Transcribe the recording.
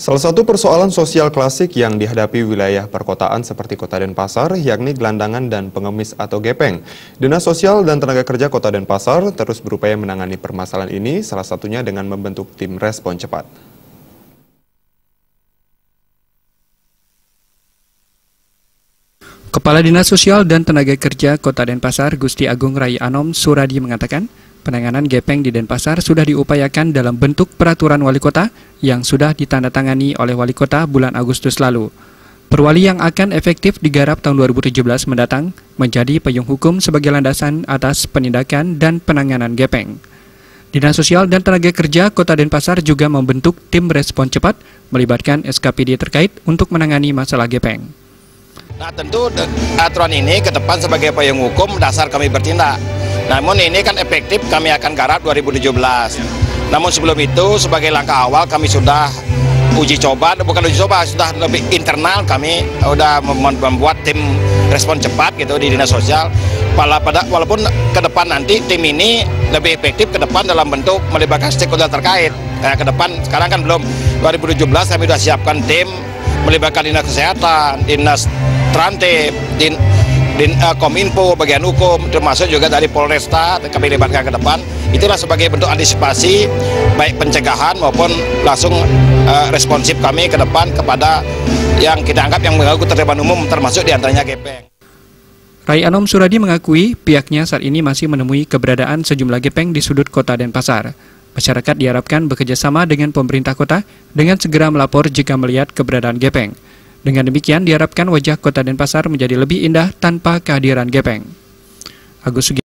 Salah satu persoalan sosial klasik yang dihadapi wilayah perkotaan seperti Kota Denpasar yakni gelandangan dan pengemis atau gepeng. Dinas Sosial dan Tenaga Kerja Kota Denpasar terus berupaya menangani permasalahan ini, salah satunya dengan membentuk tim respon cepat. Kepala Dinas Sosial dan Tenaga Kerja Kota Denpasar, Gusti Agung Rai Anom Suradi mengatakan, penanganan gepeng di Denpasar sudah diupayakan dalam bentuk peraturan wali kota yang sudah ditandatangani oleh wali kota bulan Agustus lalu. Perwali yang akan efektif digarap tahun 2017 mendatang menjadi payung hukum sebagai landasan atas penindakan dan penanganan gepeng. Dinas Sosial dan Tenaga Kerja Kota Denpasar juga membentuk tim respon cepat melibatkan SKPD terkait untuk menangani masalah gepeng. Nah, tentu aturan ini ke depan sebagai payung hukum dasar kami bertindak. Namun ini kan efektif kami akan garap 2017. Namun sebelum itu sebagai langkah awal kami sudah uji coba, bukan uji coba, sudah lebih internal kami sudah membuat tim respon cepat gitu di Dinas Sosial. Walaupun ke depan nanti tim ini lebih efektif ke depan dalam bentuk melibatkan stakeholder terkait. Ke depan sekarang kan belum 2017 kami sudah siapkan tim melibatkan Dinas Kesehatan, Dinas Trantip, Kominfo, bagian hukum, termasuk juga dari Polresta kami libatkan ke depan. Itulah sebagai bentuk antisipasi baik pencegahan maupun langsung responsif kami ke depan kepada yang kita anggap yang mengganggu ketertiban umum, termasuk diantaranya gepeng. Rai Anom Suradi mengakui pihaknya saat ini masih menemui keberadaan sejumlah gepeng di sudut Kota Denpasar. Masyarakat diharapkan bekerjasama dengan pemerintah kota dengan segera melapor jika melihat keberadaan gepeng. Dengan demikian diharapkan wajah Kota Denpasar menjadi lebih indah tanpa kehadiran gepeng. Agus